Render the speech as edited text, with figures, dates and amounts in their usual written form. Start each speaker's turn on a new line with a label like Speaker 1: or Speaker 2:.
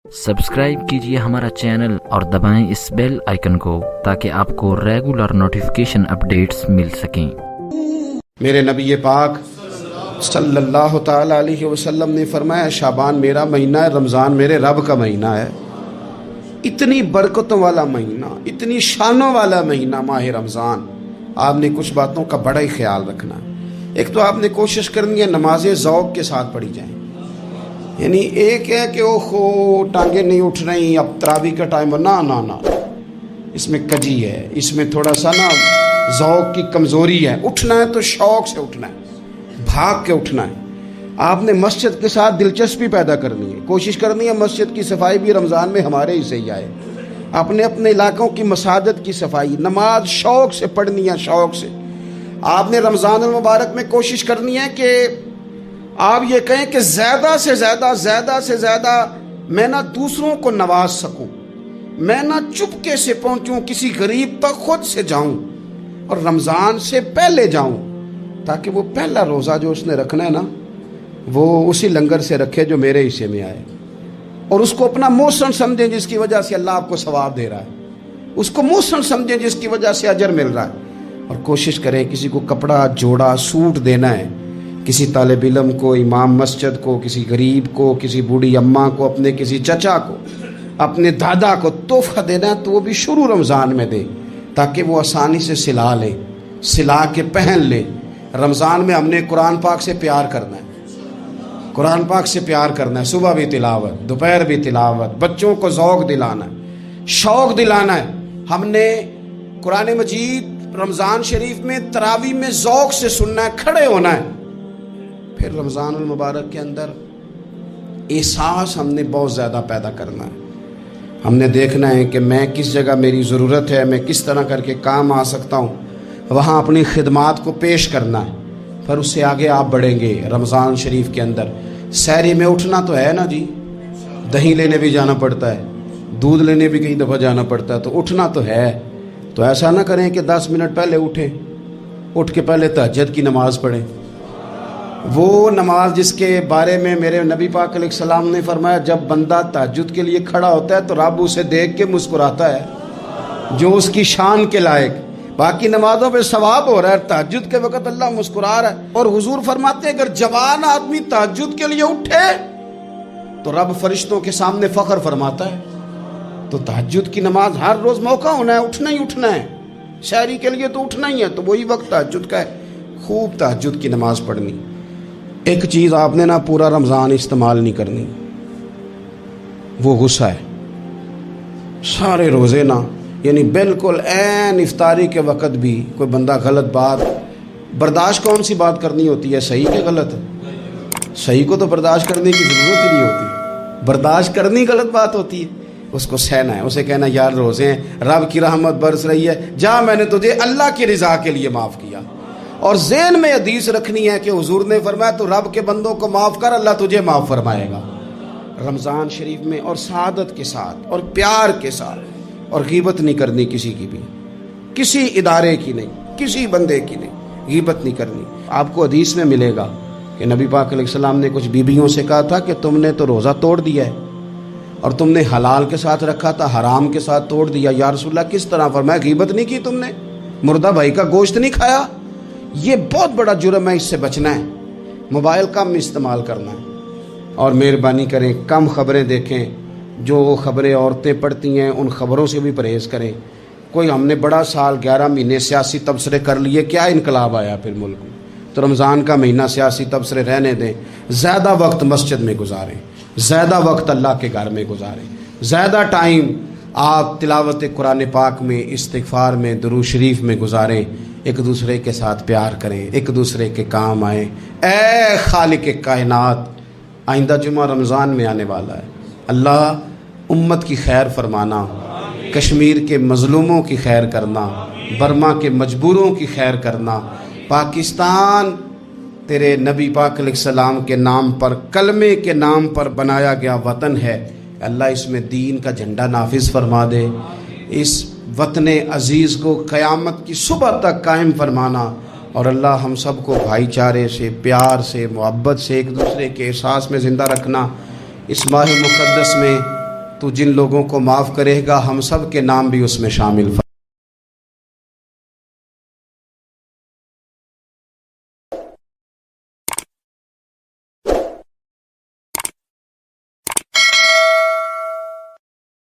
Speaker 1: Subscribe कीजिए हमारा channel और दबाएं इस बेल आइकन को ताकि आपको रेगुलर नोटिफिकेशन अपडेट्स मिल सकें।
Speaker 2: मेरे नबी पाक सल्लल्लाहु ताला अलैहि वसल्लम ने फरमाया, शाबान मेरा महीना है, रमज़ान मेरे रब का महीना है। इतनी बरकतों वाला महीना, इतनी शानों वाला महीना माह रमज़ान। आपने कुछ बातों का बड़ा ही ख्याल रखना है। एक तो आपने कोशिश करनी है नमाजें ज़ौक़ के साथ पढ़ी जाएं। यानी एक है कि ओहो टांगे नहीं उठ रही, अब तरावी का टाइम, ना ना ना, इसमें कजी है, इसमें थोड़ा सा ना ज़ौक़ की कमज़ोरी है। उठना है तो शौक़ से उठना है, भाग के उठना है। आपने मस्जिद के साथ दिलचस्पी पैदा करनी है, कोशिश करनी है मस्जिद की सफाई भी रमज़ान में हमारे ही से ही आए। अपने अपने इलाकों की मसाजिद की सफाई, नमाज शौक़ से पढ़नी है, शौक़ से। आपने रमज़ान अल मुबारक में कोशिश करनी है कि आप ये कहें कि ज़्यादा से ज़्यादा मैं ना दूसरों को नवाज सकूं, मैं ना चुपके से पहुंचूं, किसी गरीब तक खुद से जाऊं और रमज़ान से पहले जाऊं, ताकि वो पहला रोज़ा जो उसने रखना है ना, वो उसी लंगर से रखे जो मेरे हिस्से में आए, और उसको अपना मोहसन समझें जिसकी वजह से अल्लाह आपको सवाब दे रहा है, उसको मोहसन समझें जिसकी वजह से अजर मिल रहा है। और कोशिश करें किसी को कपड़ा, जोड़ा, सूट देना है, किसी तालिब इल्म को, इमाम मस्जिद को, किसी गरीब को, किसी बूढ़ी अम्मा को, अपने किसी चचा को, अपने दादा को तोहफा देना है तो वो भी शुरू रमज़ान में दे, ताकि वो आसानी से सिला ले, सिला के पहन ले। रमज़ान में हमने कुरान पाक से प्यार करना है, कुरान पाक से प्यार करना है। सुबह भी तिलावत, दोपहर भी तिलावत, बच्चों को ज़ौक़ दिलाना है, शौक़ दिलाना है। हमने कुरान मजीद रमज़ान शरीफ में तरावी में ज़ौक़ से सुनना है, खड़े होना है। फिर रमज़ान अल मुबारक के अंदर एहसास हमने बहुत ज़्यादा पैदा करना है। हमने देखना है कि मैं किस जगह मेरी ज़रूरत है, मैं किस तरह करके काम आ सकता हूँ, वहाँ अपनी खिदमात को पेश करना है। फिर उससे आगे आप बढ़ेंगे। रमज़ान शरीफ के अंदर सहरी में उठना तो है ना जी, दही लेने भी जाना पड़ता है, दूध लेने भी कई दफ़ा जाना पड़ता है, तो उठना तो है। तो ऐसा ना करें कि 10 मिनट पहले उठें, उठ के पहले तहज्जुद की नमाज़ पढ़ें। वो नमाज जिसके बारे में मेरे नबी पाक अलैहिस्सलाम ने फरमाया, जब बंदा तहज्जुद के लिए खड़ा होता है तो रब उसे देख के मुस्कुराता है, जो उसकी शान के लायक। बाकी नमाजों पे सवाब हो रहा है, तहज्जुद के वक़्त अल्लाह मुस्कुरा रहा है। और हुजूर फरमाते हैं अगर जवान आदमी तहज्जुद के लिए उठे तो रब फरिश्तों के सामने फ़ख्र फरमाता है। तो तहज्जुद की नमाज हर रोज़ मौका होना है, उठना ही उठना है। शहरी के लिए तो उठना ही है, तो वही वक्त तहज्जुद का है, खूब तहज्जुद की नमाज पढ़नी। एक चीज़ आपने ना पूरा रमज़ान इस्तेमाल नहीं करनी, वो गुस्सा है। सारे रोज़े ना, यानी बिल्कुल ऐन इफ्तारी के वक़्त भी कोई बंदा गलत बात बर्दाश्त, कौन सी बात करनी होती है, सही के गलत? सही को तो बर्दाश्त करने की ज़रूरत ही नहीं होती, बर्दाश्त करनी गलत बात होती है। उसको सहना है, उसे कहना यार रोज़े हैं, रब की रहमत बरस रही है, जा मैंने तुझे अल्लाह की रज़ा के लिए माफ़ किया। और ज़हन में हदीस रखनी है कि हुजूर ने फरमाया तो रब के बंदों को माफ़ कर, अल्लाह तुझे माफ़ फरमाएगा। रमज़ान शरीफ में और सादत के साथ और प्यार के साथ, और गीबत नहीं करनी किसी की भी, किसी इदारे की नहीं, किसी बंदे की नहीं, गीबत नहीं करनी। आपको हदीस में मिलेगा कि नबी पाक अलैहिस्सलाम ने कुछ बीबियों से कहा था कि तुमने तो रोज़ा तोड़ दिया है और तुमने हलाल के साथ रखा था, हराम के साथ तोड़ दिया। या रसूलल्लाह किस तरह? फरमाया गीबत नहीं की तुमने, मुर्दा भाई का गोश्त नहीं खाया, ये बहुत बड़ा जुर्म है, इससे बचना है। मोबाइल कम इस्तेमाल करना है और मेहरबानी करें कम खबरें देखें। जो खबरें औरतें पढ़ती हैं उन खबरों से भी परहेज़ करें। कोई हमने बड़ा साल 11 महीने सियासी तबसरे कर लिए, क्या इनकलाब आया फिर मुल्क में? तो रमज़ान का महीना सियासी तबसरे रहने दें, ज़्यादा वक्त मस्जिद में गुजारें, ज़्यादा वक्त अल्लाह के घर में गुजारें, ज़्यादा टाइम आप तिलावत कुरान पाक में, इस्तिग़फ़ार में, दुरूद शरीफ में गुजारें। एक दूसरे के साथ प्यार करें, एक दूसरे के काम आए। ए खालिक कायनात, आइंदा जुमा रमज़ान में आने वाला है, अल्लाह उम्मत की खैर फरमाना, कश्मीर के मज़लूमों की खैर करना, बर्मा के मजबूरों की खैर करना। पाकिस्तान तेरे नबी पाक अलैहिस्सलाम के नाम पर, कलमे के नाम पर बनाया गया वतन है, अल्लाह इसमें दीन का झंडा नाफिज फरमा दे। इस वतन अज़ीज़ को क़यामत की सुबह तक कायम फरमाना। और अल्लाह हम सब को भाईचारे से, प्यार से, मोहब्बत से, एक दूसरे के एहसास में ज़िंदा रखना। इस माह मुक़द्दस में تو جن لوگوں کو معاف کرے گا ہم سب کے نام بھی اس میں شامل